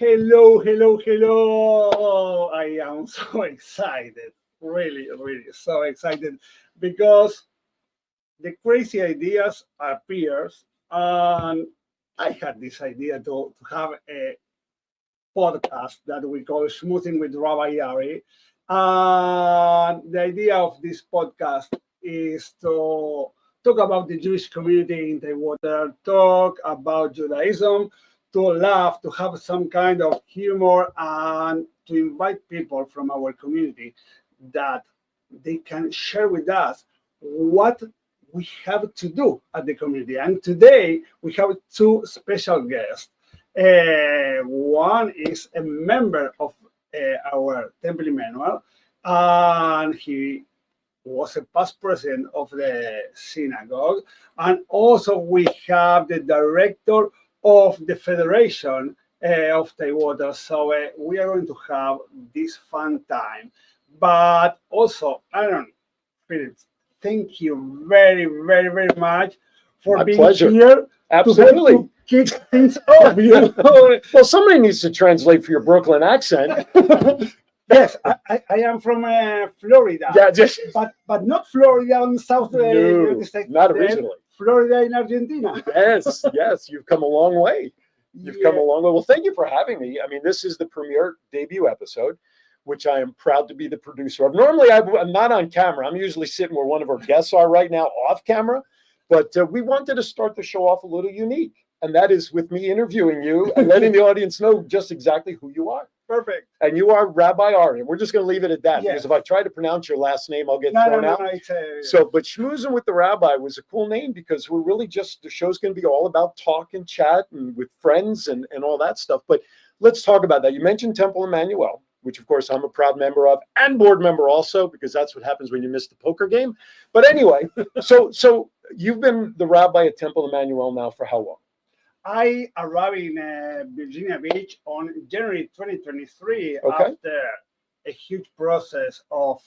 Hello, hello, hello. I am so excited. Really, really so excited because the crazy ideas appears and I had this idea to have a podcast that we call Schmoozin with Rabbi Ari. And the idea of this podcast is to talk about the Jewish community in the water, talk about Judaism, to laugh, to have some kind of humor, and to invite people from our community that they can share with us what we have to do at the community. And today we have two special guests. One is a member of our Temple Emmanuel, and he was a past president of the synagogue. And also we have the director of the Federation of Taiwater. So we are going to have this fun time. But also, Aaron, Philip, thank you very, very, very much for My being pleasure. here. Absolutely. To kick things off. Well, somebody needs to translate for your Brooklyn accent. Yes, I am from Florida. Yeah, just but not Florida on South United States. not originally. Florida in Argentina. Yes, you've come a long way. You've come a long way. Well, thank you for having me. I mean, this is the premiere debut episode, which I am proud to be the producer of. Normally, I'm not on camera. I'm usually sitting where one of our guests are right now, off camera. But we wanted to start the show off a little unique, and that is with me interviewing you and letting the audience know just exactly who you are. Perfect. And you are Rabbi Ari. We're just going to leave it at that Yes. because if I try to pronounce your last name, I'll get thrown out. So, but Shmoozin with the Rabbi was a cool name because we're really just, the show's going to be all about talk and chat and with friends and all that stuff. But let's talk about that. You mentioned Temple Emmanuel, which of course I'm a proud member of and board member also, because that's what happens when you miss the poker game. But anyway, so you've been the rabbi at Temple Emmanuel now for how long? I arrived in Virginia Beach on January 2023 Okay. after a huge process of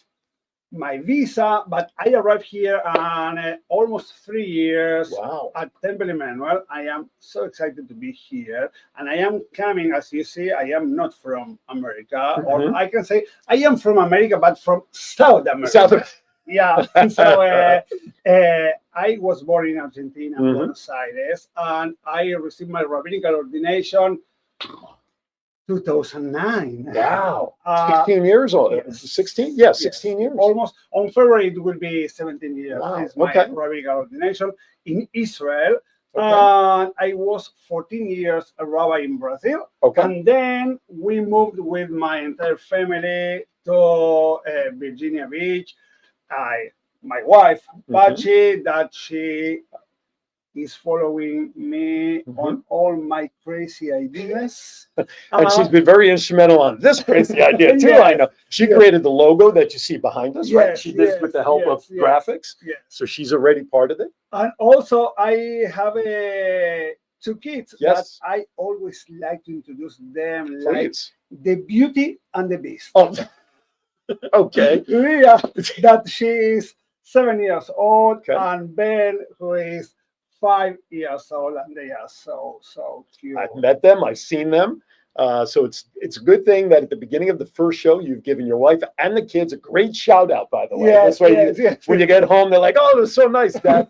my visa, but I arrived here on almost 3 years Wow. at Temple Emmanuel. I am so excited to be here, and I am coming, as you see, I am not from America, or I can say I am from America, but from South America. Yeah, so I was born in Argentina, Buenos Aires, and I received my rabbinical ordination 2009. Wow. 16 years old. Yes. 16? Yeah, 16 years. Almost. On February, it will be 17 years. Wow. It's my Okay. rabbinical ordination in Israel. Okay. And I was 14 years a rabbi in Brazil. Okay. And then we moved with my entire family to Virginia Beach. My wife, Pachi, that she is following me on all my crazy ideas. And she's been very instrumental on this crazy idea too, I know. She created the logo that you see behind us, right? She did with the help of graphics. Yes. So she's already part of it. And also I have two kids that I always like to introduce them, like the Beauty and the Beast. Oh, okay. Yeah, that she is 7 years old, and Belle, who is 5 years old, and they are so cute. I've met them. I've seen them. So it's a good thing that at the beginning of the first show, you've given your wife and the kids a great shout out, by the way. Yes, when you get home, they're like, oh, it was so nice, Dad.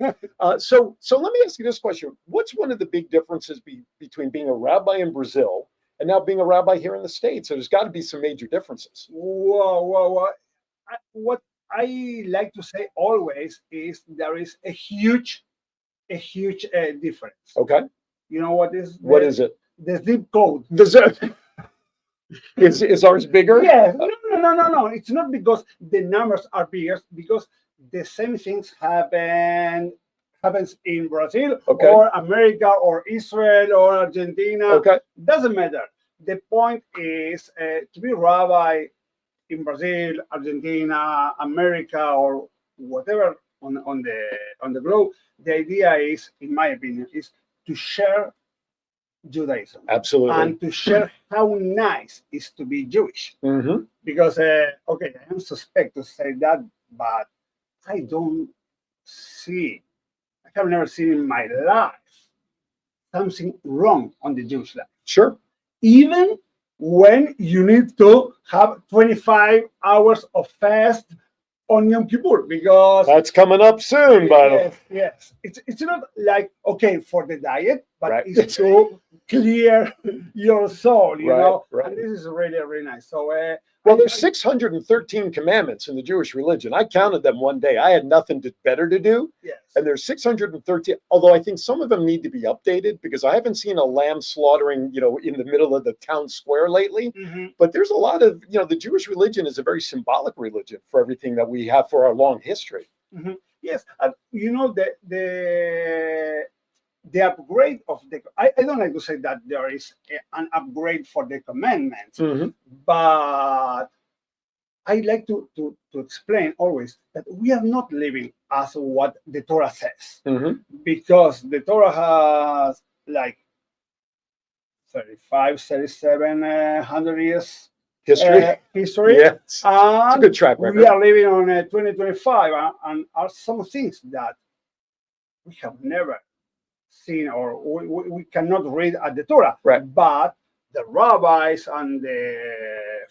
So let me ask you this question. What's one of the big differences between being a rabbi in Brazil and now being a rabbi here in the States? So there's got to be some major differences. Whoa. What I like to say always is there is a huge difference. Okay. You know what is? What is it? The zip code. Is ours bigger? Yeah. No. It's not because the numbers are bigger, because the same things happens in Brazil or America or Israel or Argentina. Okay. Doesn't matter. The point is to be rabbi in Brazil, Argentina, America, or whatever on the globe. The idea is, in my opinion, is to share Judaism. Absolutely. And to share how nice it is to be Jewish. Because, I am suspect to say that, but I have never seen in my life something wrong on the Jewish life. Sure. Even when you need to have 25 hours of fast on Yom Kippur, because That's coming up soon, by the way. yes, it's not like okay for the diet, but Right. it's to clear your soul, you Right, know. right. And this is really really nice. So well, there's 613 commandments in the Jewish religion. I counted them one day. I had nothing better to do. yes, And there's 613, although I think some of them need to be updated because I haven't seen a lamb slaughtering, in the middle of the town square lately. But there's a lot of, the Jewish religion is a very symbolic religion for everything that we have for our long history. Yes, the upgrade of I don't like to say that there is an upgrade for the commandments, but I like to explain always that we are not living as what the Torah says, because the Torah has like 35, 3700 years history. Yes. It's a good track record. We are living on 2025, and are some things that we have never seen, or we cannot read at the Torah. Right. But the rabbis and the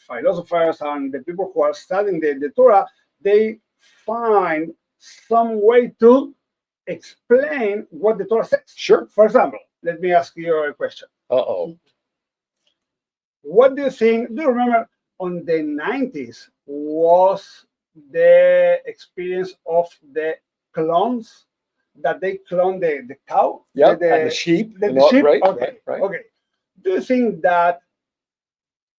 philosophers and the people who are studying the Torah, they find some way to explain what the Torah says. Sure. For example, let me ask you a question. Uh-oh. What do you think? Do you remember on the 90s was the experience of the clones? That they clone the cow, and the sheep, the sheep. Right, okay, right. Okay. Do you think that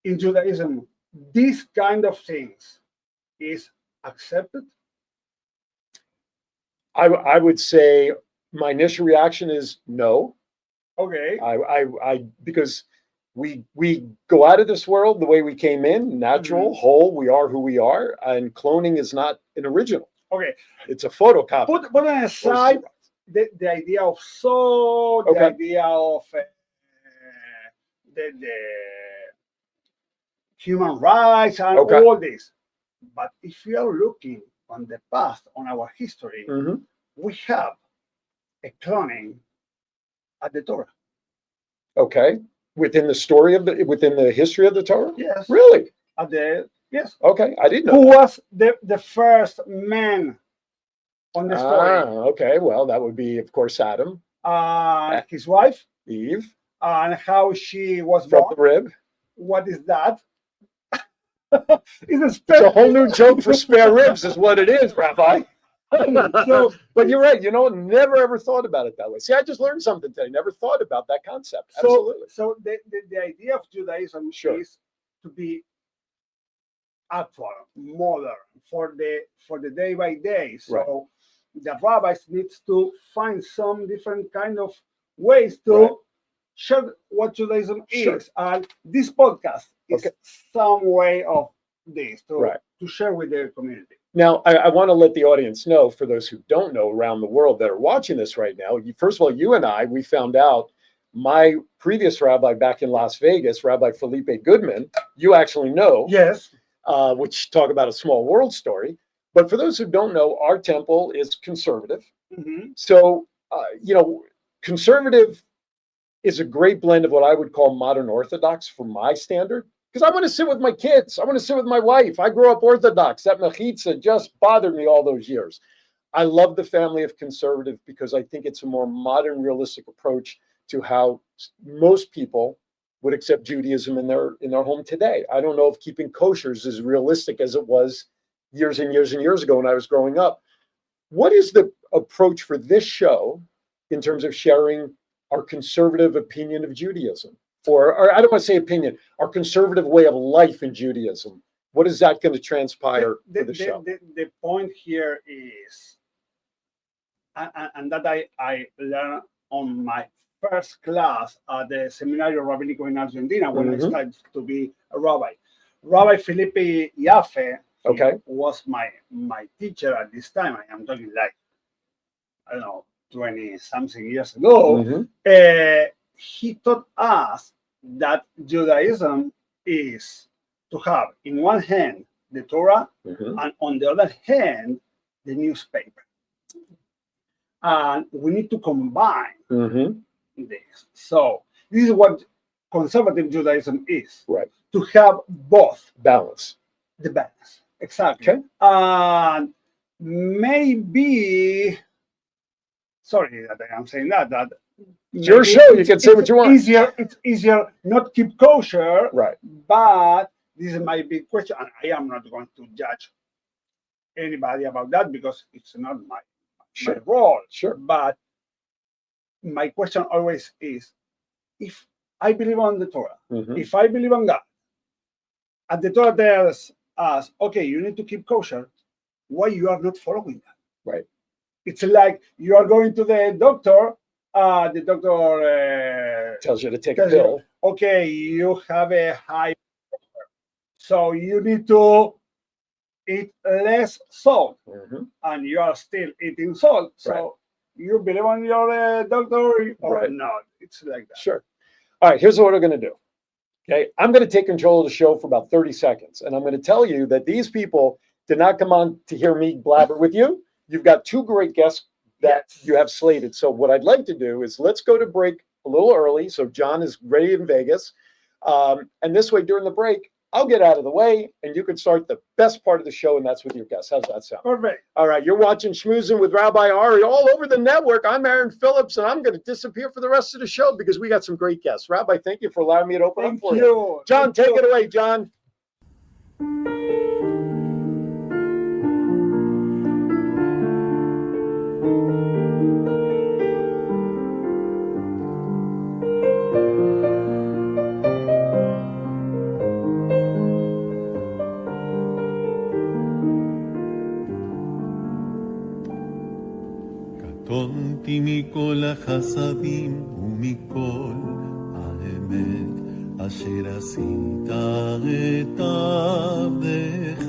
in Judaism these kind of things is accepted? I would say my initial reaction is no. Okay. I because we go out of this world the way we came in, natural, whole. We are who we are, and cloning is not an original. Okay, it's a photocopy. Put aside the idea of soul, the idea of the human rights and all this. But if you are looking on the past, on our history, we have a cloning at the Torah. Okay, within the story of within the history of the Torah. Yes. Really? Yes. Okay, I didn't know. Who was the first man on the story? Okay, well, that would be, of course, Adam. His wife, Eve. And how she was from born. the rib. What is that? It's a whole new joke for spare ribs, is what it is, Rabbi. But you're right. Never ever thought about it that way. See, I just learned something today. Never thought about that concept. Absolutely. So the idea of Judaism is to be actual, modern, for the day by day. So the rabbis needs to find some different kind of ways to share what Judaism is, and this podcast is some way of this to share with the community. Now, I want to let the audience know, for those who don't know around the world that are watching this right now, first of all, you and we found out my previous rabbi back in Las Vegas, Rabbi Felipe Goodman, you actually know. Yes. Which talk about a small world story. But for those who don't know, our temple is conservative. So, conservative is a great blend of what I would call modern Orthodox for my standard. Because I want to sit with my kids. I want to sit with my wife. I grew up Orthodox. That mechitza just bothered me all those years. I love the family of conservative because I think it's a more modern, realistic approach to how most people would accept Judaism in their home today. I don't know if keeping kosher is as realistic as it was years and years and years ago when I was growing up. What is the approach for this show in terms of sharing our conservative opinion of Judaism? Or I don't want to say opinion, our conservative way of life in Judaism. What is that going to transpire for the show? The point here is, and that I learned on my first class at the Seminario Rabbinico in Argentina when I started to be a rabbi. Rabbi Felipe Yaffe was my teacher at this time. I am talking like, I don't know, 20-something years ago. He taught us that Judaism is to have in one hand the Torah and on the other hand the newspaper. And we need to combine this. So this is what conservative Judaism is. Right. To have both. Balance. The balance. Exactly. Okay. And maybe, sorry that I am saying that it's your show. You can say what you want. It's easier not keep kosher. Right. But this is my big question, and I am not going to judge anybody about that because it's not my role. Sure. But my question always is, if I believe on the Torah, if I believe on God, and the Torah tells us, okay, you need to keep kosher, why you are not following that? Right. It's like you are going to the doctor tells you to take a pill. Okay, you have a high pressure, so you need to eat less salt, and you are still eating salt. So you believe on your doctor or not? It's like that. Sure. All right, here's what we're going to do. Okay, I'm going to take control of the show for about 30 seconds, and I'm going to tell you that these people did not come on to hear me blabber with you. You've got two great guests that you have slated. So what I'd like to do is let's go to break a little early, so John is ready in Vegas, and this way during the break, I'll get out of the way, and you can start the best part of the show, and that's with your guests. How's that sound? Perfect. All right, you're watching Shmoozin with Rabbi Ari all over the network. I'm Aaron Phillips, and I'm going to disappear for the rest of the show because we got some great guests. Rabbi, thank you for allowing me to open up for you. John, take it away, John. קטונתי מכל החסדים ומכל האמת אשר עשית את עבדך.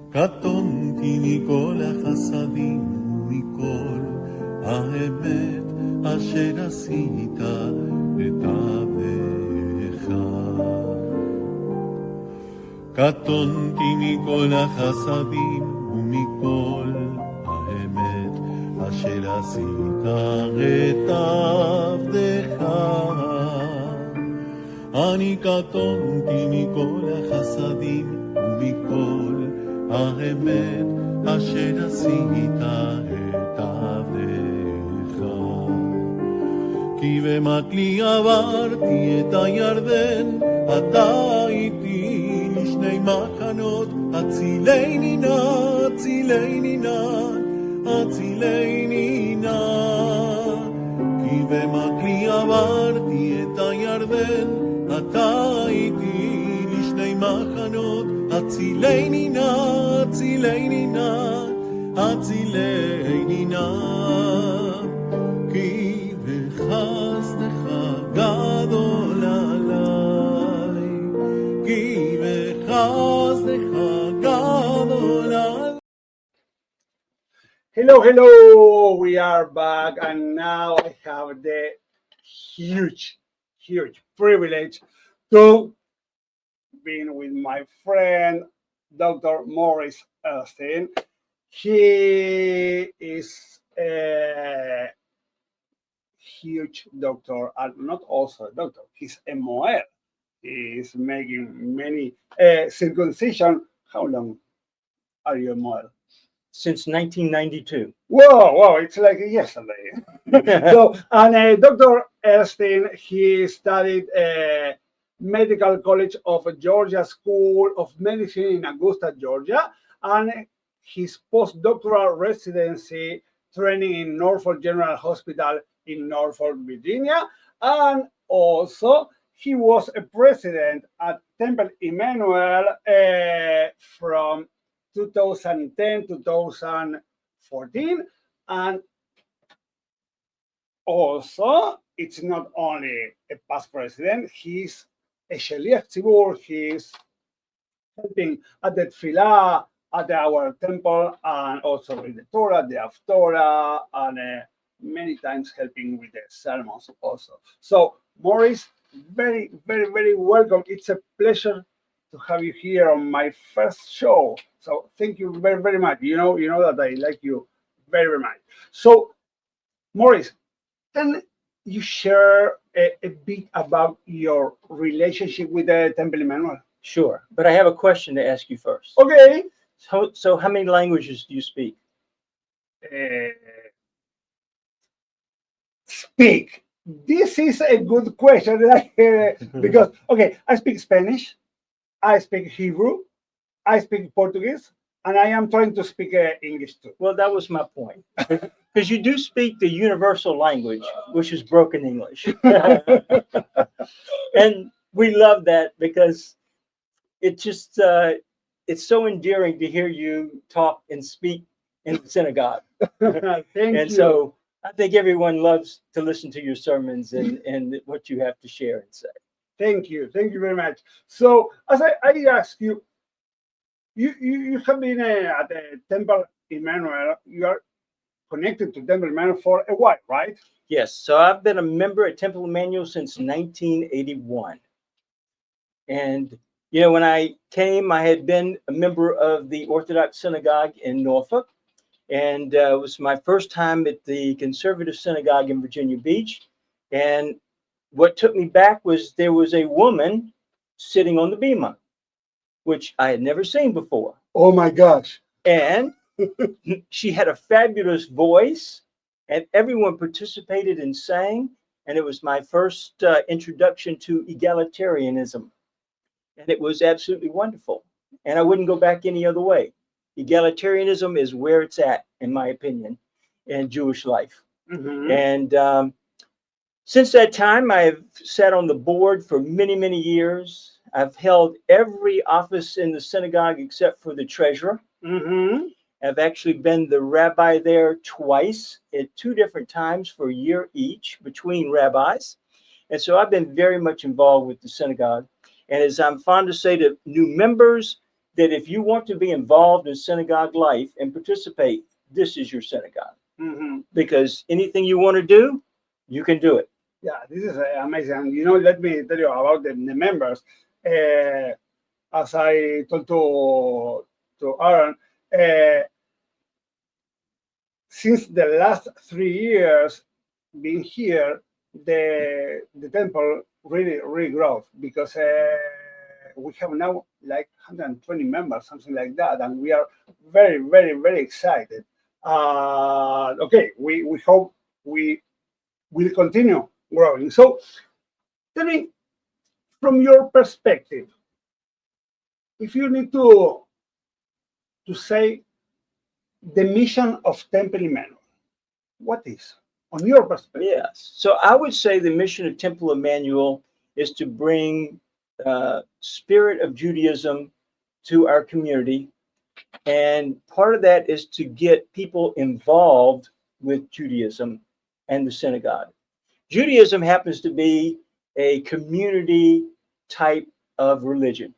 קטונתי מכל החסדים ומכל האמת אשר עשית את עבדך. קטונתי מכל החסדים ומכל האמת אשר עשית את עבדך. אני קטונתי מכל החסדים ומכל האמת אשר עשית את עבדך. כי במקלי עברתי את הירדן, אתה איתי לשני מחנות, הצילני נא, הצילני נא, הצילני נא. כי במקלי עברתי את הירדן, אתה איתי לשני מחנות, הצילני נא, הצילני נא, הצילני נא. כי בחסדך גדול עליי, כי בחסדך גדול עליי. Hello, we are back, and now I have the huge privilege to be with my friend, Dr. Morris Elstein. He is a huge doctor, and not also a doctor, he's a moel. He is making many circumcision. How long are you a moel? Since 1992. Whoa, it's like yesterday. So, and Dr. Elstein, he studied Medical College of Georgia School of Medicine in Augusta, Georgia, and his postdoctoral residency training in Norfolk General Hospital in Norfolk, Virginia, and also he was a president at Temple Emmanuel from 2010 to 2014, and also it's not only a past president, he's a shaliach tzibur, he's helping at the tefillah at our temple, and also with the Torah, the Haftorah, and many times helping with the sermons also. So Morris, very welcome. It's a pleasure to have you here on my first show. So thank you very much. You know that I like you very much. So Morris, can you share a bit about your relationship with the Temple Emmanuel? Sure. But I have a question to ask you first. Okay. So how many languages do you speak? Uh, Speak. This is a good question because, okay, I speak Spanish, I speak Hebrew, I speak Portuguese, and I am trying to speak English too. Well, that was my point. Because you do speak the universal language, which is broken English. And we love that because it just it's so endearing to hear you talk and speak in the synagogue. Thank you. So I think everyone loves to listen to your sermons and what you have to share and say. Thank you very much. So as I asked you, you have been at the Temple Emmanuel. You are connected to Temple Emmanuel for a while, right? Yes. So I've been a member at Temple Emmanuel since 1981. And, you know, when I came, I had been a member of the Orthodox Synagogue in Norfolk. And it was my first time at the Conservative Synagogue in Virginia Beach. And what took me back was there was a woman sitting on the bema, which I had never seen before. Oh my gosh. And she had a fabulous voice, and everyone participated and sang. And it was my first introduction to egalitarianism. And it was absolutely wonderful. And I wouldn't go back any other way. Egalitarianism is where it's at, in my opinion, in Jewish life. Mm-hmm. And since that time, I've sat on the board for many, many years. I've held every office in the synagogue except for the treasurer. Mm-hmm. I've actually been the rabbi there twice at 2 different times for a year each between rabbis. And so I've been very much involved with the synagogue. And as I'm fond to say to new members, that if you want to be involved in synagogue life and participate, this is your synagogue. Mm-hmm. Because anything you want to do, you can do it. Yeah, this is amazing. You know, let me tell you about the members. As I told to Aaron, since the last 3 years being here, the temple really grows because we have now like 120 members, something like that, and we are very excited. Okay, we hope we will continue growing. So tell me, from your perspective, if you need to say the mission of Temple Emmanuel, what is, on your perspective? Yes. So I would say the mission of Temple Emmanuel is to bring spirit of Judaism to our community. And part of that is to get people involved with Judaism and the synagogue. Judaism happens to be a community type of religion.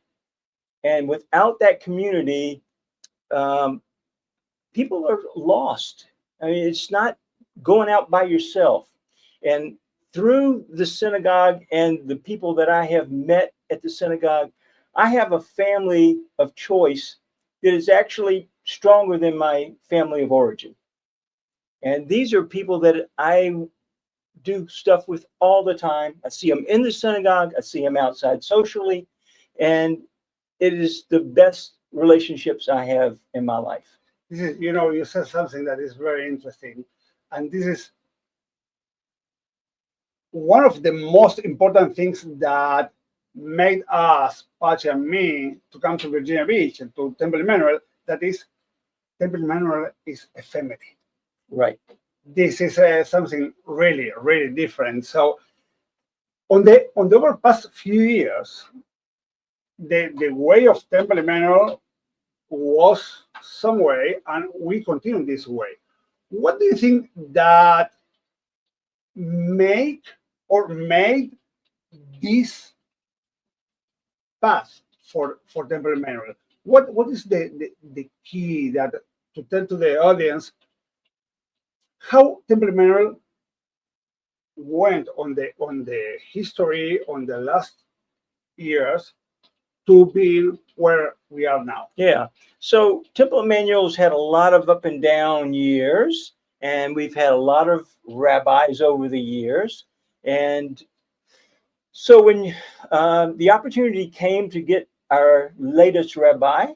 And without that community, people are lost. I mean, it's not going out by yourself. And through the synagogue and the people that I have met at the synagogue, I have a family of choice that is actually stronger than my family of origin. And these are people that I do stuff with all the time. I see them in the synagogue, I see them outside socially, and it is the best relationships I have in my life. This is, you know, you said something that is very interesting, and this is one of the most important things that made us, Pachi and me, to come to Virginia Beach and to Temple Emmanuel. That is, Temple Emmanuel is a family. Right. This is something really different. So, on the over past few years, the way of Temple Emmanuel was some way, and we continue this way. What do you think that made this path for Temple Emmanuel? What is the key that to tell to the audience how Temple Emmanuel went on the history on the last years to be where we are now? Yeah. So Temple Emmanuel's had a lot of up and down years, and we've had a lot of rabbis over the years. And So when the opportunity came to get our latest rabbi,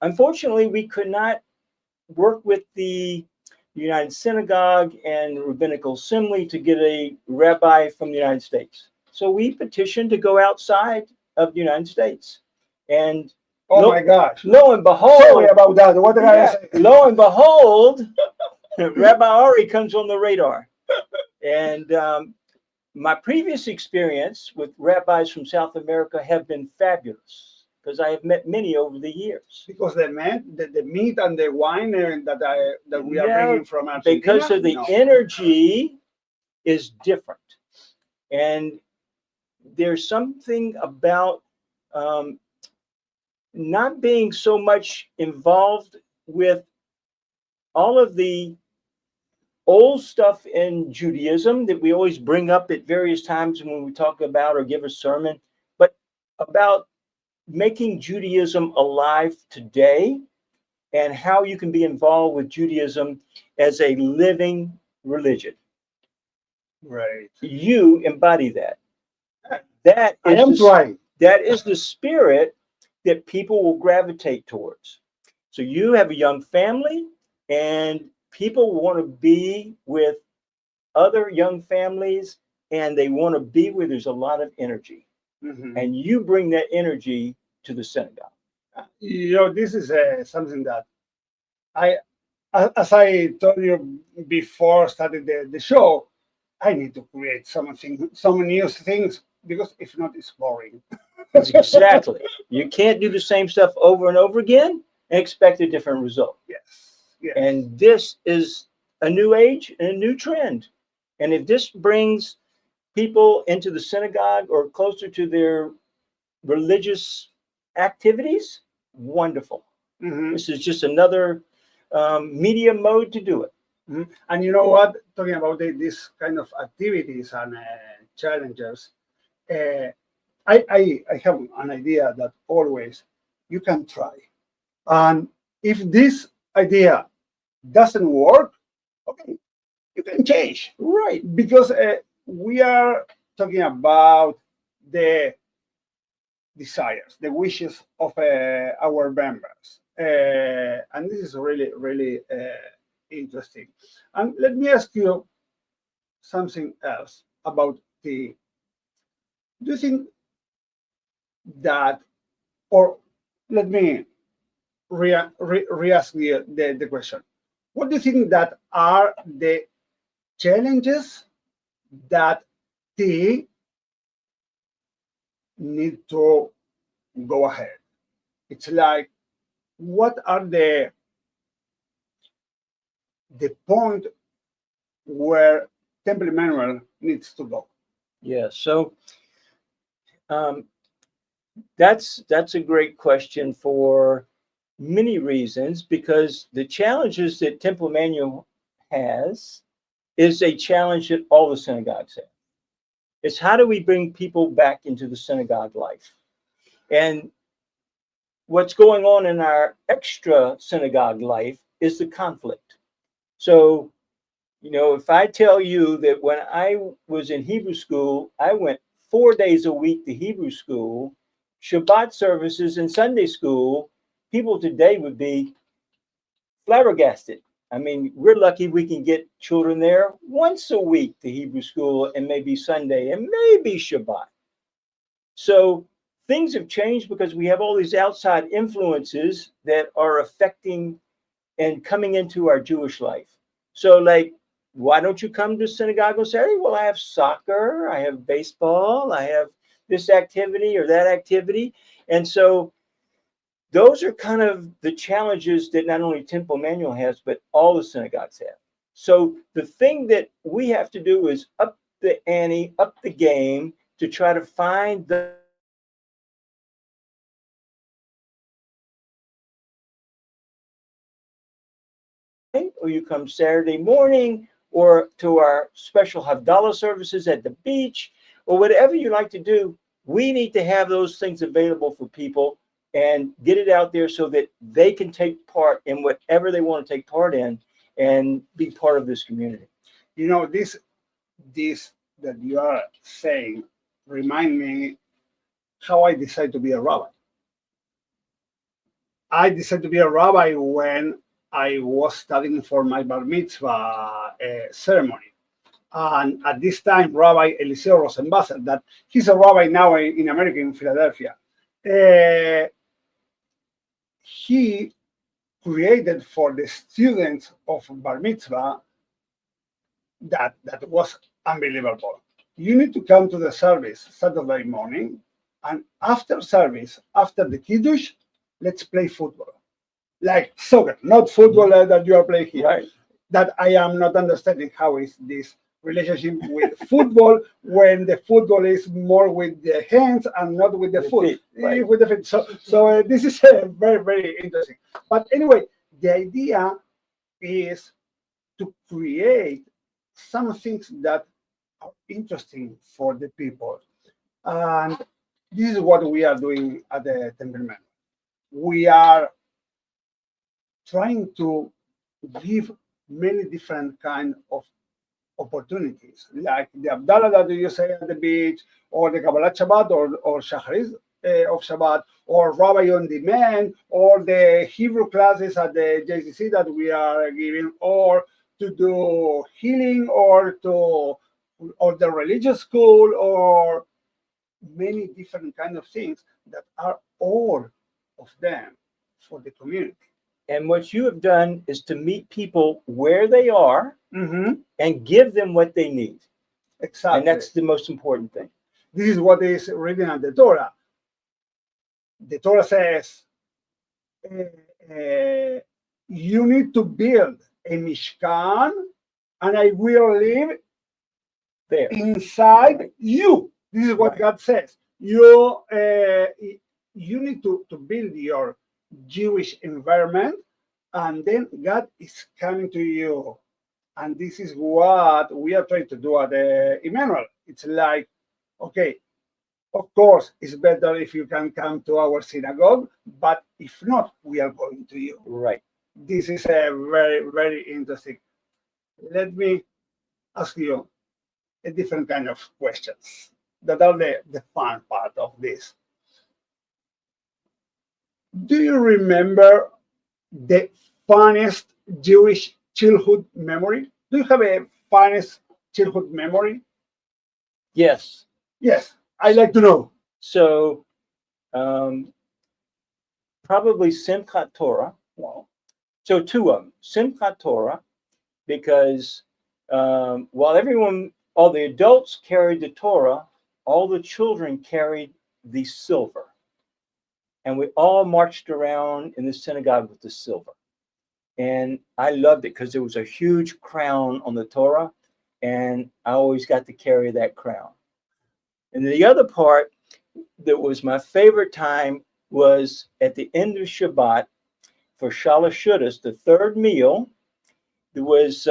unfortunately, we could not work with the United Synagogue and Rabbinical Assembly to get a rabbi from the United States. So we petitioned to go outside of the United States. And oh my gosh. Lo and behold, sorry about that. What did I say? Lo and behold, Rabbi Ari comes on the radar. And my previous experience with rabbis from South America have been fabulous because I have met many over the years. Because the meat and the wine that we are bringing from Argentina? Because of the energy is different. And there's something about not being so much involved with all of the old stuff in Judaism that we always bring up at various times when we talk about or give a sermon, but about making Judaism alive today and how you can be involved with Judaism as a living religion. Right. You embody that. That is the spirit that people will gravitate towards. So you have a young family, and people want to be with other young families, and they want to be where there's a lot of energy. Mm-hmm. And you bring that energy to the synagogue. This is something that as I told you before starting the show, I need to create some new things, because if not, it's boring. Exactly. You can't do the same stuff over and over again and expect a different result. Yes. Yes. And this is a new age and a new trend. And if this brings people into the synagogue or closer to their religious activities, wonderful. Mm-hmm. This is just another media mode to do it. Mm-hmm. And you know what? Talking about this kind of activities and challenges, I have an idea that always you can try. And if this idea doesn't work, okay, you can change. Right. Because we are talking about the desires, the wishes of our members. And this is really, really interesting. And let me ask you something else about do you think that, or let me re-ask the question. What do you think that are the challenges that they need to go ahead? It's like, what are the point where Temple Emmanuel needs to go? Yeah, so that's a great question for many reasons, because the challenges that Temple Emmanuel has is a challenge that all the synagogues have. It's how do we bring people back into the synagogue life? And what's going on in our extra synagogue life is the conflict. So, if I tell you that when I was in Hebrew school, I went 4 days a week to Hebrew school, Shabbat services and Sunday school, people today would be flabbergasted. I mean, we're lucky we can get children there once a week to Hebrew school, and maybe Sunday and maybe Shabbat. So things have changed because we have all these outside influences that are affecting and coming into our Jewish life. So, like, why don't you come to synagogue on Saturday? Well, I have soccer, I have baseball, I have this activity or that activity. And so those are kind of the challenges that not only Temple Emmanuel has, but all the synagogues have. So the thing that we have to do is up the ante, up the game, to try to find the or you come Saturday morning, or to our special Havdalah services at the beach, or whatever you like to do. We need to have those things available for people and get it out there so that they can take part in whatever they want to take part in and be part of this community. This that you are saying remind me how I decided to be a rabbi. I decided to be a rabbi when I was studying for my bar mitzvah ceremony. And at this time, Rabbi Eliseo Rosenbasser, that he's a rabbi now in America, in Philadelphia, he created for the students of bar mitzvah that was unbelievable. You need to come to the service Saturday morning, and after service, after the kiddush, let's play football, like soccer, not football that you are playing here. Right. That I am not understanding how is this relationship with football when the football is more with the hands and not with the foot. Feet, right. With the feet. So this is very, very interesting. But anyway, the idea is to create some things that are interesting for the people. And this is what we are doing at the Temperament. We are trying to give many different kind of opportunities, like the Abdallah that you say at the beach, or the Kabbalat Shabbat, or Shacharis of Shabbat, or Rabbi on Demand, or the Hebrew classes at the JCC that we are giving, or to do healing, or the religious school, or many different kind of things that are all of them for the community. And what you have done is to meet people where they are and give them what they need. Exactly. And that's the most important thing. This is what is written in the Torah. The Torah says, you need to build a Mishkan, and I will live There. inside you. This is what God says. You need to build your Jewish environment, and then God is coming to you. And this is what we are trying to do at Emmanuel. It's like, okay, of course, it's better if you can come to our synagogue, but if not, we are going to you. Right. This is a very, very interesting. Let me ask you a different kind of questions that are the fun part of this. Do you remember the funniest Jewish childhood memory? Do you have a funniest childhood memory? Yes. Yes, I'd like to know. So probably Simchat Torah. Wow. So two of them. Simchat Torah, because while all the adults carried the Torah, all the children carried the silver. And we all marched around in the synagogue with the silver. And I loved it because there was a huge crown on the Torah, and I always got to carry that crown. And the other part that was my favorite time was at the end of Shabbat for Shalosh Shudas, the third meal. It was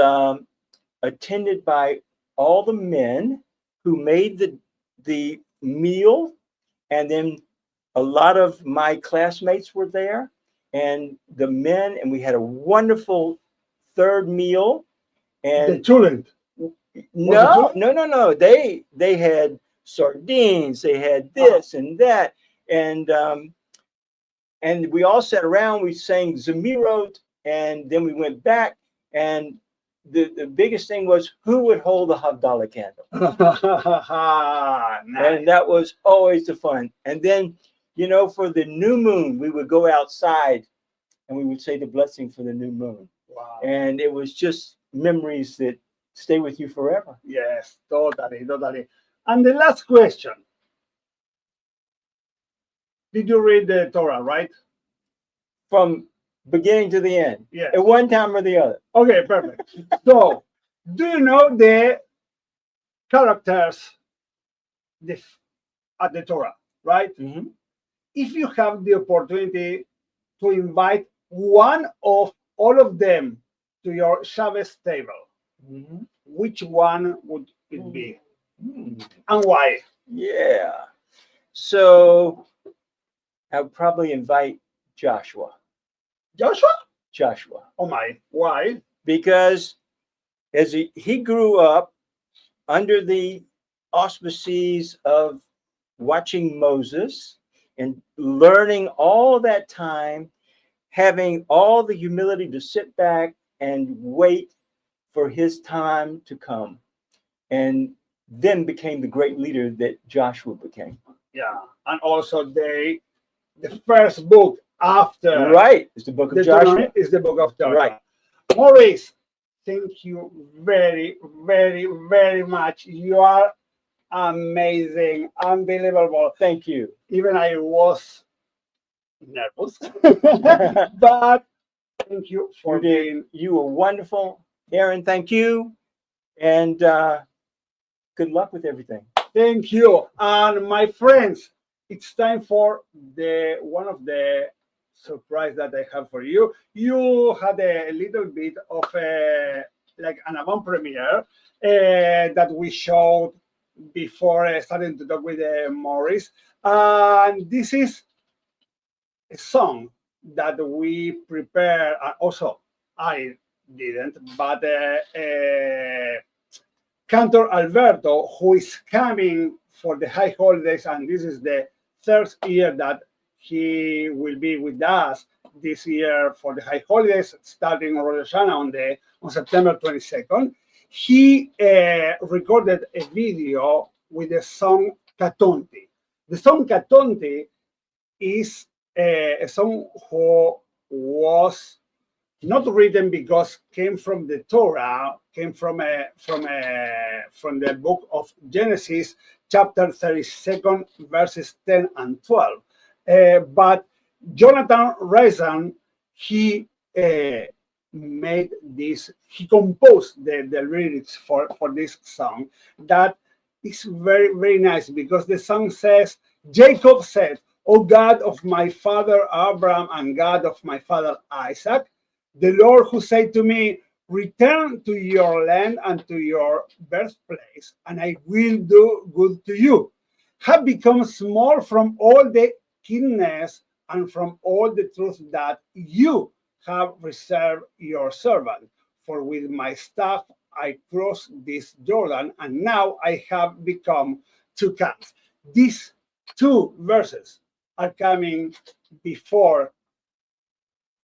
attended by all the men who made the meal, and then a lot of my classmates were there, and the men, and we had a wonderful third meal. And the children? No. They had sardines, they had this and that, and we all sat around, we sang Zemirot, and then we went back, and the biggest thing was who would hold the Havdalah candle. Nice. And that was always the fun. And then, for the new moon, we would go outside and we would say the blessing for the new moon. Wow. And it was just memories that stay with you forever. Yes, totally. And the last question. Did you read the Torah, right? From beginning to the end. Yes. At one time or the other. Okay, perfect. So, do you know the characters at the Torah, right? Mm-hmm. If you have the opportunity to invite one of all of them to your Shabbos table, which one would it be? And why? Yeah. So I would probably invite Joshua. Joshua? Oh my, why? Because as he grew up under the auspices of watching Moses and learning all that time, having all the humility to sit back and wait for his time to come, and then became the great leader that Joshua became. Yeah, and also the first book after Right, it's the book of Joshua. Is the book of Joshua. Right. Maurice, thank you very, very, very much. You are amazing, unbelievable. Thank you. Even I was nervous, but thank you for being. You were wonderful, Aaron. Thank you, and good luck with everything. Thank you, and my friends. It's time for the one of the surprise that I have for you. You had a little bit of like an avant-premiere that we showed before starting to talk with Maurice. And this is a song that we prepare. Also, I didn't, but Cantor Alberto, who is coming for the high holidays, and this is the third year that he will be with us this year for the high holidays, starting Rosh Hashanah on September 22nd. He recorded a video with the song Katonti. The song Katonti is a song who was not written because came from the Torah, came from the book of Genesis, chapter 32, verses 10 and 12. But Jonathan Rezan, he made this, he composed the lyrics for this song that is very, very nice, because the song says, Jacob said, O God of my father Abraham and God of my father Isaac, the Lord who said to me, return to your land and to your birthplace, and I will do good to you, have become small from all the keenness and from all the truth that you have reserved your servant. For with my staff I crossed this Jordan, and now I have become two camps. These two verses are coming before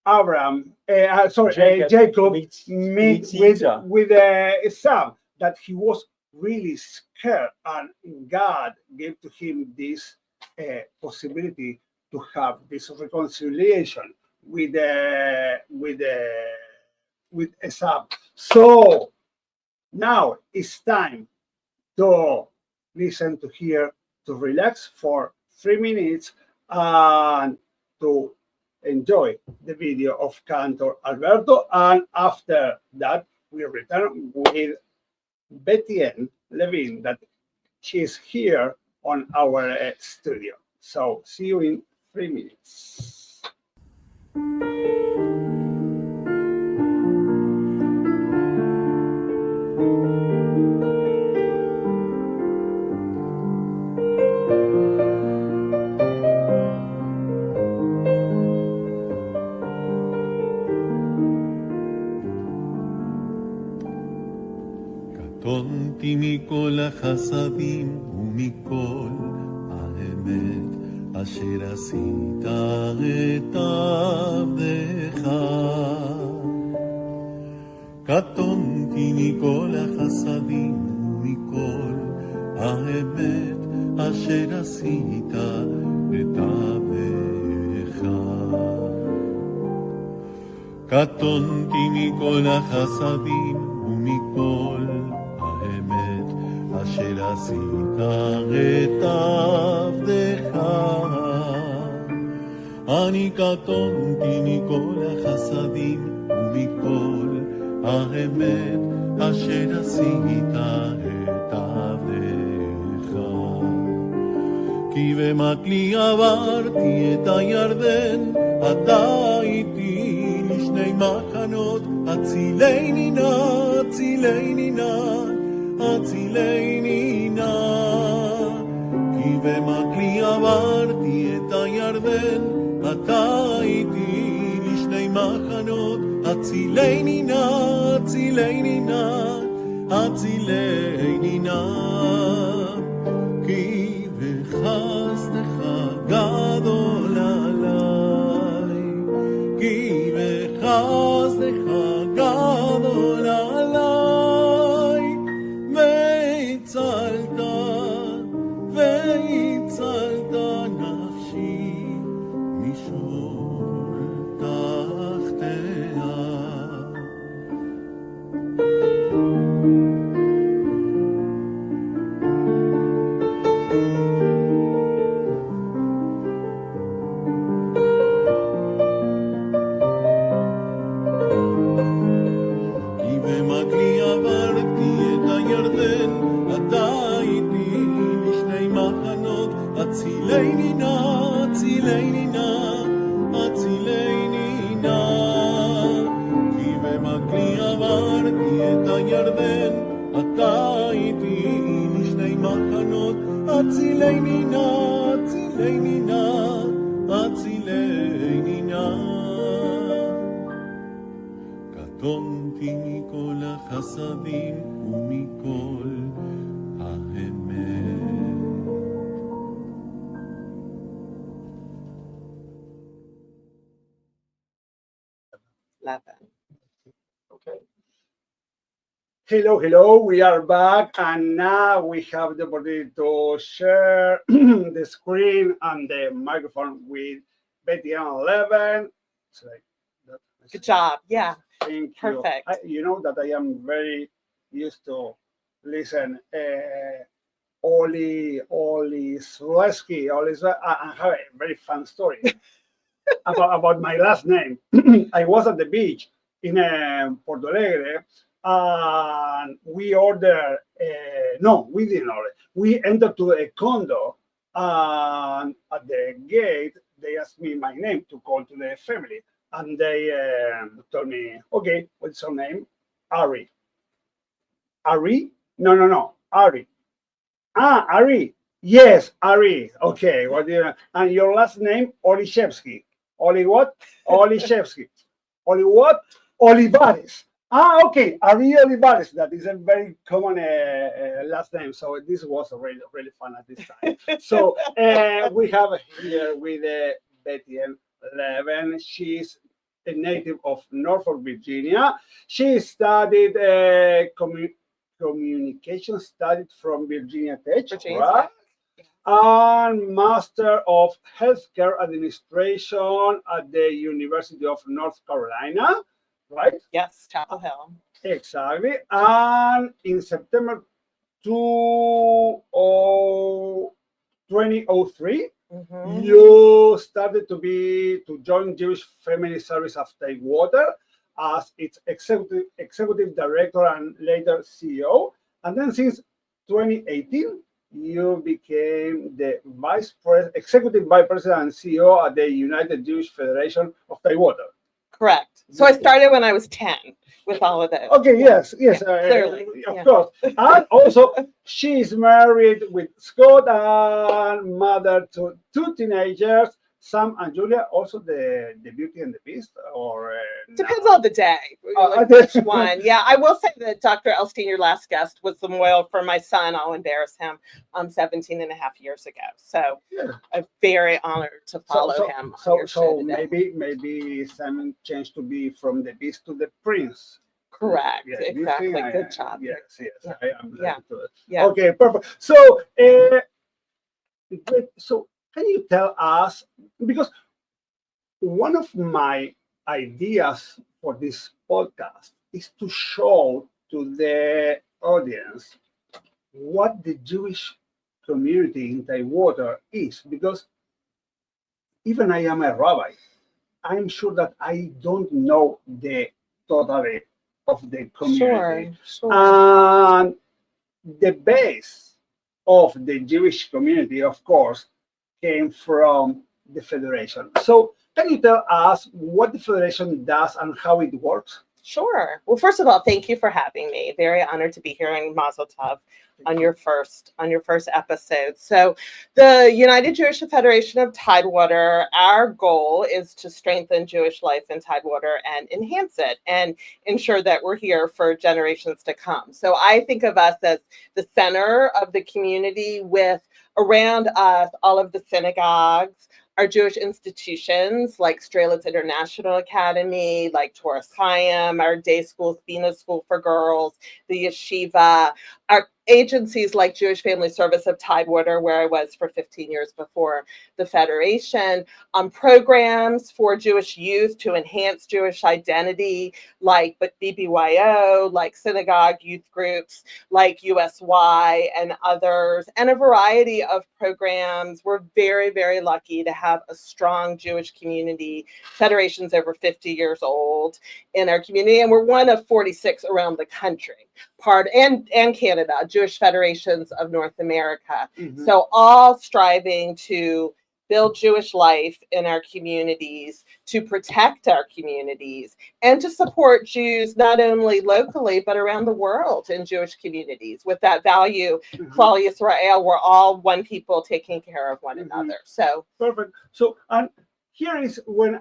Jacob meets with Esau, that he was really scared, and God gave to him this possibility to have this reconciliation with Esau. So now it's time to listen, to hear, to relax for 3 minutes, and to enjoy the video of Cantor Alberto. And after that, we return with Betty Levine, that she is here on our studio. So see you in 3 minutes. קטונתי מכל החסדים ומכל האמת אשר עשית את עבדך. קטונתי מכל החסדים ומכל האמת אשר עשית את עבדך. קטונתי מכל החסדים ומכל האמת אשר עשית את עבדך. אני קטונתי מכל החסדים ומכל האמת אשר עשית את עבדך. כי במקלי עברתי את הירדן, אתה איתי לשני מחנות, הצילני נא, הצילני נא, הצילני נא. כי במקלי עברתי את הירדן, אתה איתי לשני מחנות, הצילני נא, הצילני נא, הצילני נא. כי בך הצילני נא, הצילני נא, הצילני נא. קטונתי מכל החסדים ומכל האמת. Love it. Okay. Hello, hello. We are back, and now we have the opportunity to share the screen and the microphone with Betty and 11. It's like that. Good job. Yeah. Thank Perfect. you. You know that I am very used to listen. Oli Zaleski, I have a very fun story about my last name. I was at the beach in Porto Alegre, and we ordered. No, we didn't order. We entered to a condo, and at the gate they asked me my name to call to the family, and they told me, "Okay, what's your name?" Ari. Ari? No, Ari. Ah, Ari. Yes, Ari. Okay. What do you and your last name Olishevsky. Oli what? Olishevsky. Oli what? Olivares. Ah, okay. Ari Olivares. That is a very common last name. So this was really, really fun at this time. So we have here with Betty and Leven. She's a native of Norfolk, Virginia. She studied communication studied from Virginia Tech, right? And Master of Healthcare Administration at the University of North Carolina, right? Yes, Chapel Hill. Exactly. And in September 2003, you started to join Jewish Family Service of Tidewater as its executive director and later CEO. And then since 2018, you became the executive vice president and CEO at the United Jewish Federation of Tidewater. Correct. So I started when I was 10 with all of this. Okay, yes, clearly. Of course. And also, she is married with Scott and mother to two teenagers, Sam and Julia. Also, the Beauty and the Beast, or depends on the day. Which one? Yeah, I will say that Dr. Elstein, your last guest, was the model for my son. I'll embarrass him. 17 and a half years ago. So I'm very honored to follow him. So maybe Simon changed to be from the Beast to the Prince. Correct. Exactly. Good job. Yes. Yeah. I am glad to it. Yeah. Okay, perfect. So, so can you tell us, because one of my ideas for this podcast is to show to the audience what the Jewish community in Tidewater is, because even I am a rabbi, I'm sure that I don't know the totality of the community. Sure. And the base of the Jewish community, of course, came from the Federation. So can you tell us what the Federation does and how it works? Sure. Well, first of all, thank you for having me. Very honored to be here in Mazel Tov on your first episode. So the United Jewish Federation of Tidewater, our goal is to strengthen Jewish life in Tidewater and enhance it and ensure that we're here for generations to come. So I think of us as the center of the community, with around us all of the synagogues, our Jewish institutions like Strelitz International Academy, like Torah Chaim, our day schools, Bina School for Girls, the Yeshiva, our agencies like Jewish Family Service of Tidewater, where I was for 15 years before the Federation, programs for Jewish youth to enhance Jewish identity, like BBYO, like synagogue youth groups, like USY and others, and a variety of programs. We're very, very lucky to have a strong Jewish community. Federation's over 50 years old in our community, and we're one of 46 around the country, and Canada, Jewish Federations of North America. So all striving to build Jewish life in our communities, to protect our communities, and to support Jews not only locally but around the world in Jewish communities with that value, Klal Yisrael, we're all one people taking care of one another. So perfect. So, and here is when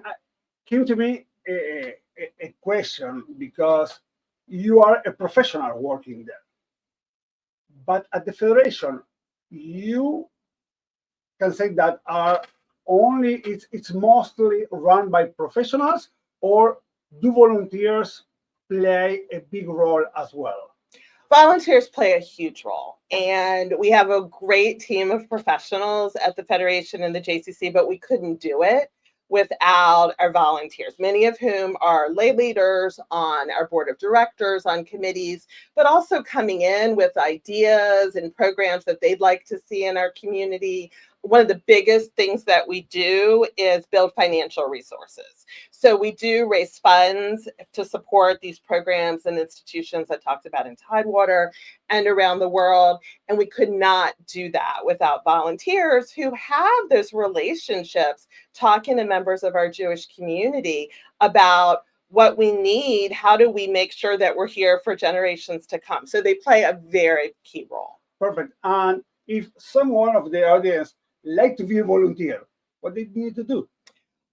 came to me a question, because you are a professional working there, but at the federation, you can say that are only it's mostly run by professionals, or do volunteers play a big role as well? Volunteers play a huge role, and we have a great team of professionals at the Federation and the JCC, but we couldn't do it without our volunteers, many of whom are lay leaders on our board of directors, on committees, but also coming in with ideas and programs that they'd like to see in our community. One of the biggest things that we do is build financial resources. So we do raise funds to support these programs and institutions I talked about in Tidewater and around the world. And we could not do that without volunteers who have those relationships, talking to members of our Jewish community about what we need, how do we make sure that we're here for generations to come. So they play a very key role. Perfect. And if someone of the audience like to be a volunteer, what they need to do?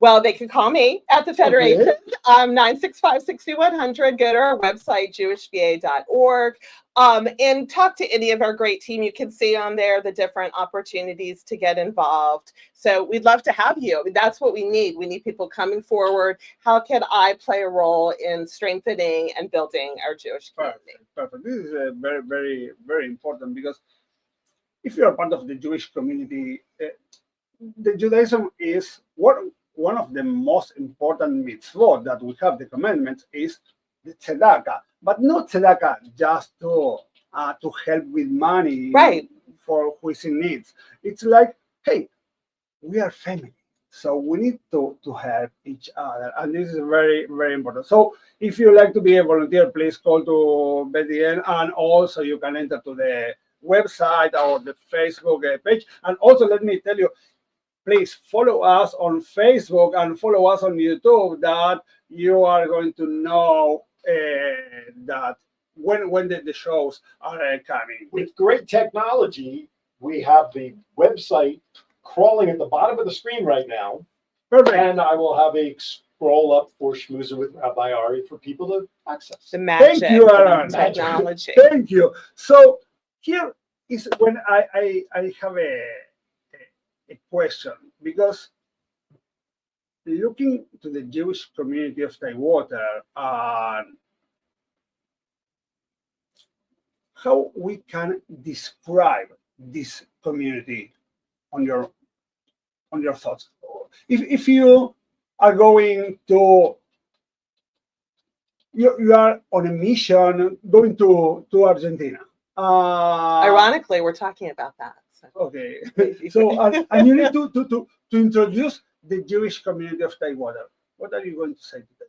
Well, they can call me at the Federation, 965-6100. Go to our website, jewishva.org, and talk to any of our great team. You can see on there the different opportunities to get involved. So we'd love to have you. I mean, that's what we need. We need people coming forward. How can I play a role in strengthening and building our Jewish community? Perfect. This is very, very, very important, because if you are part of the Jewish community, the Judaism is one of the most important mitzvot that we have, the commandments, is the tzedakah, but not tzedakah just to help with money, right, for who is in needs. It's like, hey, we are family, so we need to help each other, and this is very, very important. So if you like to be a volunteer, please call to BDN, and also you can enter to the website or the Facebook page. And also, let me tell you, please follow us on Facebook and follow us on YouTube, that you are going to know that when the shows are coming. With great technology, we have the website crawling at the bottom of the screen right now. Perfect. And I will have a scroll up for Shmoozin with Rabbi Ari for people to access. The magic. Thank you, Aaron. Technology. Thank you. So here is when I have a question, because looking to the Jewish community of Tidewater, and how we can describe this community on your thoughts. If you are going to, you are on a mission going to Argentina. Ironically, we're talking about that. So. Okay, so and you need to introduce the Jewish community of Tidewater. What are you going to say today?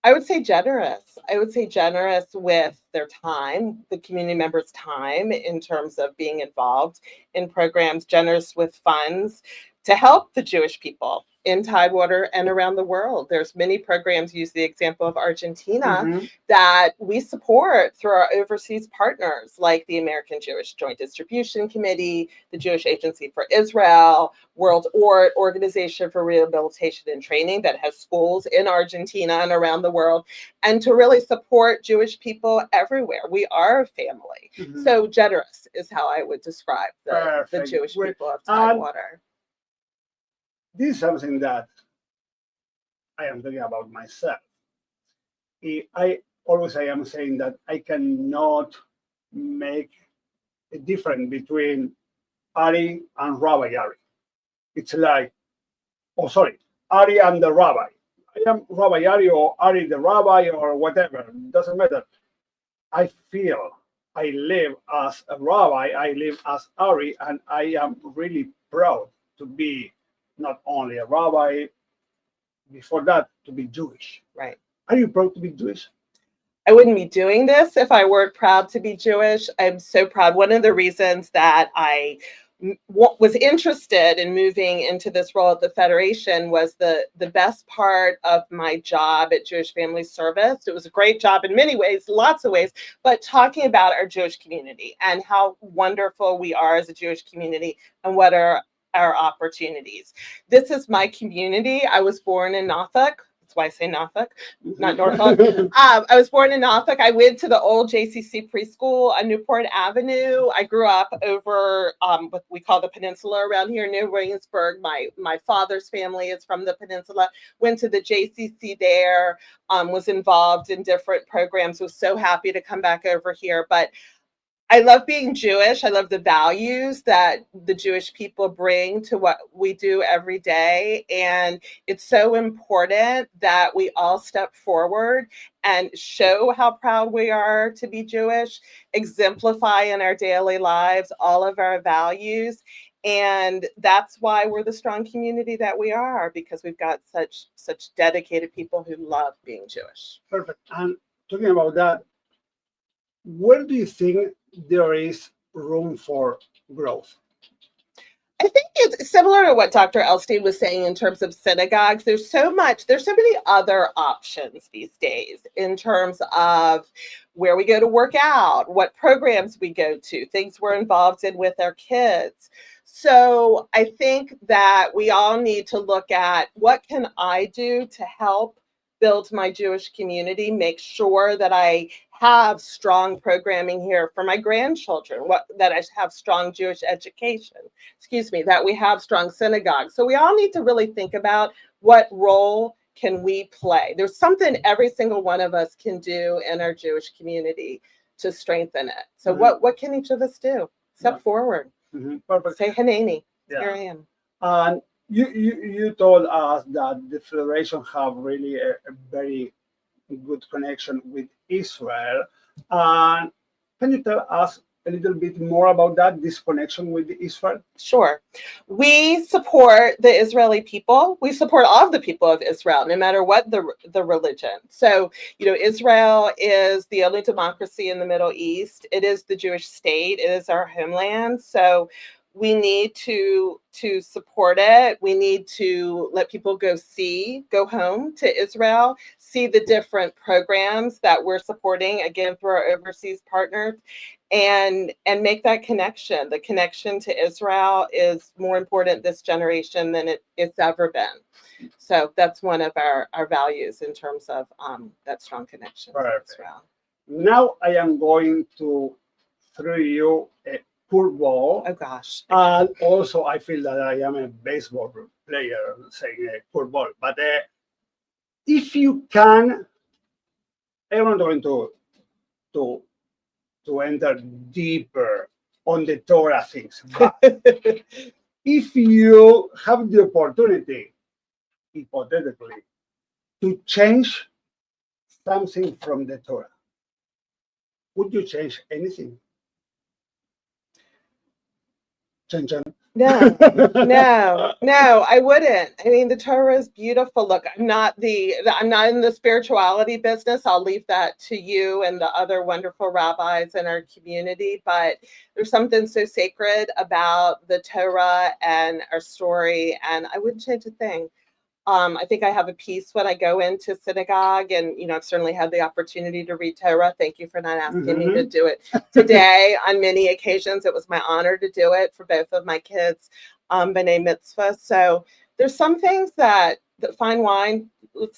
I would say generous. I would say generous with their time, the community members' time, in terms of being involved in programs, generous with funds to help the Jewish people in Tidewater and around the world. There's many programs, use the example of Argentina, that we support through our overseas partners, like the American Jewish Joint Distribution Committee, the Jewish Agency for Israel, World Organization for Rehabilitation and Training, that has schools in Argentina and around the world, and to really support Jewish people everywhere. We are a family. So generous is how I would describe the Jewish people of Tidewater. This is something that I am talking about myself. I am saying that I cannot make a difference between Ari and Rabbi Ari. It's like, Ari and the rabbi. I am Rabbi Ari or Ari the rabbi or whatever. It doesn't matter. I feel I live as a rabbi, I live as Ari, and I am really proud to be not only a rabbi, before that, to be Jewish. Right. Are you proud to be Jewish? I wouldn't be doing this if I weren't proud to be Jewish. I'm so proud. One of the reasons that I what was interested in moving into this role at the Federation was the best part of my job at Jewish Family Service. It was a great job in many ways, lots of ways, but talking about our Jewish community and how wonderful we are as a Jewish community and what are our opportunities. This is my community. I was born in Norfolk. That's why I say Norfolk, not Norfolk. I was born in Norfolk. I went to the old JCC preschool on Newport Avenue. I grew up over what we call the peninsula around here near Williamsburg. My father's family is from the peninsula. Went to the JCC there, was involved in different programs. Was so happy to come back over here. But I love being Jewish. I love the values that the Jewish people bring to what we do every day. And it's so important that we all step forward and show how proud we are to be Jewish, exemplify in our daily lives all of our values. And that's why we're the strong community that we are, because we've got such dedicated people who love being Jewish. Perfect. And talking about that, where do you think there is room for growth? I think it's similar to what Dr. Elstein was saying in terms of synagogues. There's so many other options these days in terms of where we go to work out, what programs we go to, things we're involved in with our kids. So I think that we all need to look at what can I do to help build my Jewish community, make sure that I have strong programming here for my grandchildren, that I have strong Jewish education, that we have strong synagogues. So we all need to really think about what role can we play. There's something every single one of us can do in our Jewish community to strengthen it. So what can each of us do? Step forward. Perfect. Say Hanani. Here I am. And you told us that the Federation have really a very good connection with Israel. And can you tell us a little bit more about that, this connection with Israel? Sure. We support the Israeli people. We support all of the people of Israel, no matter what the religion. So, Israel is the only democracy in the Middle East. It is the Jewish state. It is our homeland. So we need to support it. We need to let people go home to Israel, see the different programs that we're supporting, again, through our overseas partners, and make that connection. The connection to Israel is more important this generation than it's ever been. So that's one of our values in terms of that strong connection to Israel. Now I am going to throw you a curveball. Oh gosh. And also I feel that I am a baseball player saying a curveball. But if you can, I'm not going to enter deeper on the Torah things. But if you have the opportunity, hypothetically, to change something from the Torah, would you change anything? No, I wouldn't. I mean, the Torah is beautiful. Look, I'm not in the spirituality business. I'll leave that to you and the other wonderful rabbis in our community. But there's something so sacred about the Torah and our story, and I wouldn't change a thing. I think I have a piece when I go into synagogue, and I've certainly had the opportunity to read Torah. Thank you for not asking me to do it today. On many occasions, it was my honor to do it for both of my kids, b'nai mitzvah. So there's some things that fine wine.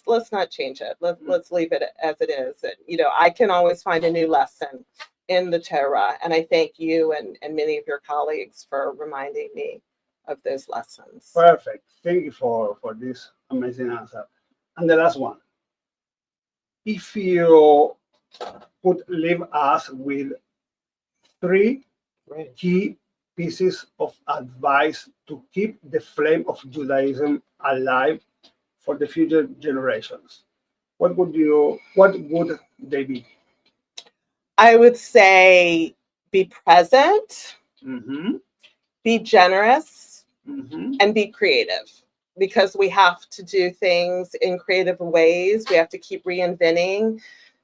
Let's not change it. Let's leave it as it is. And, I can always find a new lesson in the Torah, and I thank you and many of your colleagues for reminding me of those lessons. Perfect. Thank you for this amazing answer. And the last one. If you could leave us with 3 key pieces of advice to keep the flame of Judaism alive for the future generations, what would they be? I would say be present, be generous, and be creative, because we have to do things in creative ways. We have to keep reinventing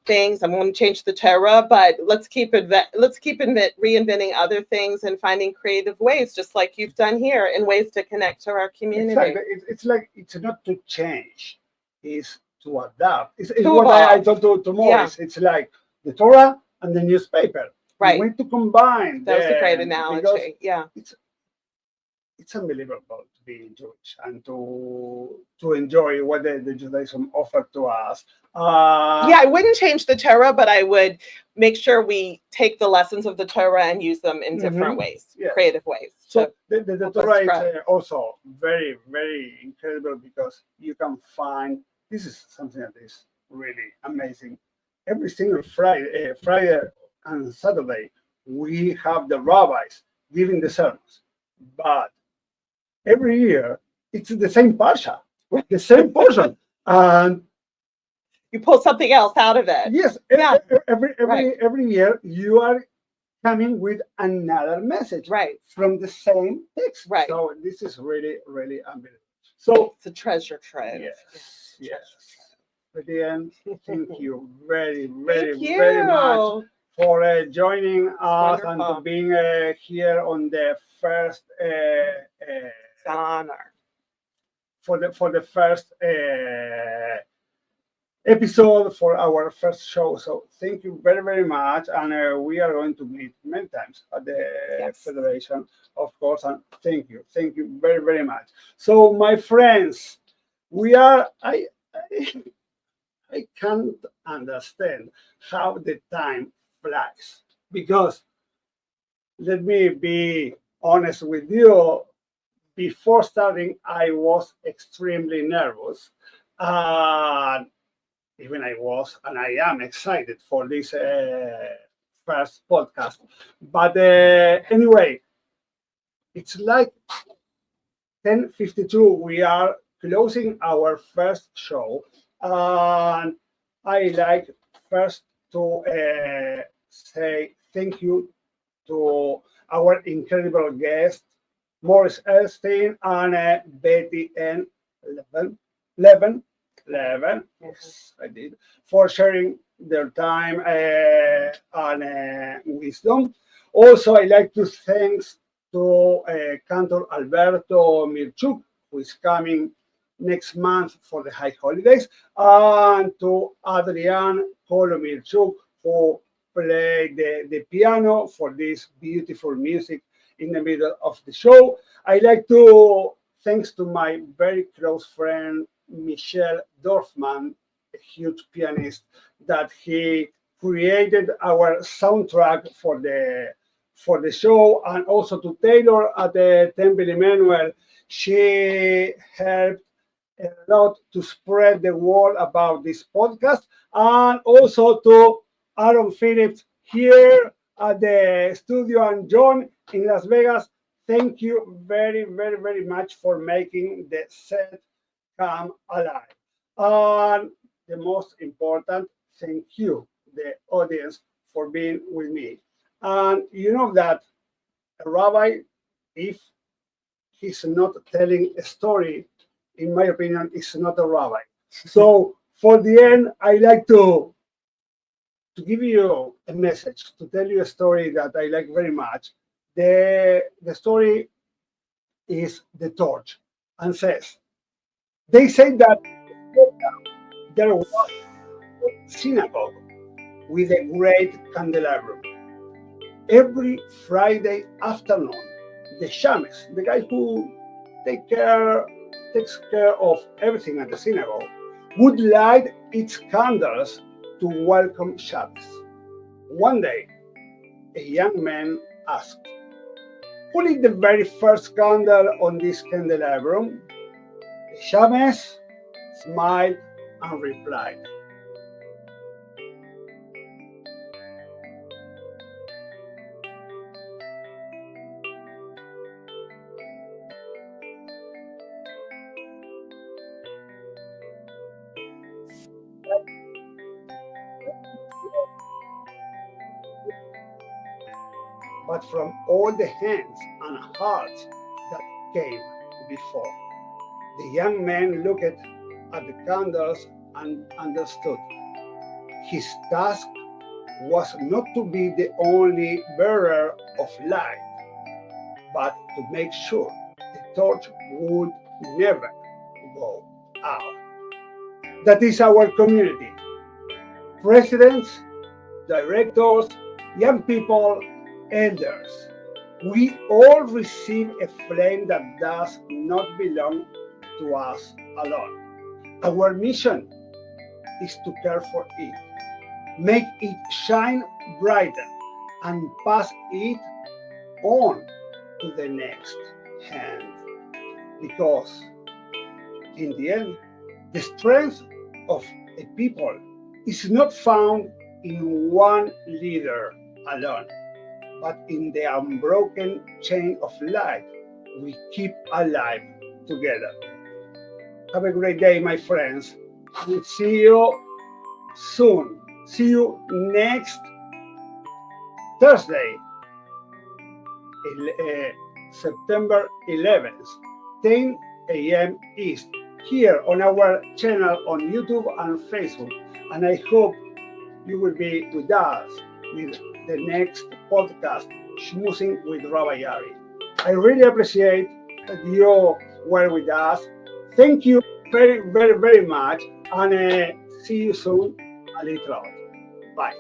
things. I'm going to change the Torah, but let's keep reinventing other things and finding creative ways, just like you've done here, in ways to connect to our community. Exactly. It's like, it's not to change, it's to adapt. It's what I told to Morris. Yeah. It's like the Torah and the newspaper. Right. We need to combine. That was a great analogy. Yeah. It's unbelievable to be Jewish and to enjoy what the Judaism offered to us. Yeah, I wouldn't change the Torah, but I would make sure we take the lessons of the Torah and use them in different ways, creative ways. So the Torah is also very, very incredible, because you can find, this is something that is really amazing. Every single Friday and Saturday, we have the rabbis giving the sermons, but every year it's the same parsha, the same portion, and you pull something else out of it. Yes, every year you are coming with another message, from the same text. Right. So this is really, really unbelievable. So it's a treasure trove. Yes. At the end, thank you very, very, very much for joining us and for being here on the first. It's an honor. For the first episode, for our first show. So thank you very, very much. And we are going to meet many times at the Federation, of course. And thank you very, very much. So my friends, I can't understand how the time flies, because let me be honest with you, before starting, I was extremely nervous. Even I was, and I am excited for this first podcast. But anyway, it's like 10:52. We are closing our first show, and I like first to say thank you to our incredible guest, Morris Elstein and Betty N. Levin. Yes, I did, for sharing their time and wisdom. Also, I like to thank to Cantor Alberto Mirchuk, who is coming next month for the high holidays, and to Adrian Polo Mirchuk, who played the piano for this beautiful music in the middle of the show. I like to thanks to my very close friend Michel Dorfman, a huge pianist, that he created our soundtrack for the show, and also to Taylor at the Temple Emmanuel. She helped a lot to spread the word about this podcast, and also to Aaron Phillips here at the studio, and John in Las Vegas. Thank you very, very, very much for making the set come alive. And the most important, thank you, the audience, for being with me. And you know that a rabbi, if he's not telling a story, in my opinion, is not a rabbi. So for the end, I like to give you a message, to tell you a story that I like very much. The story is The Torch, and says, they say that there was a synagogue with a great candelabrum. Every Friday afternoon, the shames, the guy who takes care of everything at the synagogue, would light its candles to welcome Shabbos. One day, a young man asked, who lit the very first candle on this candelabrum? The shames smiled and replied, but from all the hands and hearts that came before. The young man looked at the candles and understood. His task was not to be the only bearer of light, but to make sure the torch would never go out. That is our community. Presidents, directors, young people, elders. We all receive a flame that does not belong to us alone. Our mission is to care for it, make it shine brighter, and pass it on to the next hand. Because in the end, the strength of a people is not found in one leader alone, but in the unbroken chain of light we keep alive together. Have a great day, my friends. We'll see you soon. See you next Thursday, September 11th, 10 a.m. East, here on our channel on YouTube and Facebook. And I hope you will be with us with the next podcast, Shmoozin with Rabbi Ari. I really appreciate that you were with us. Thank you very, very, very much. And see you soon. A little. Bye.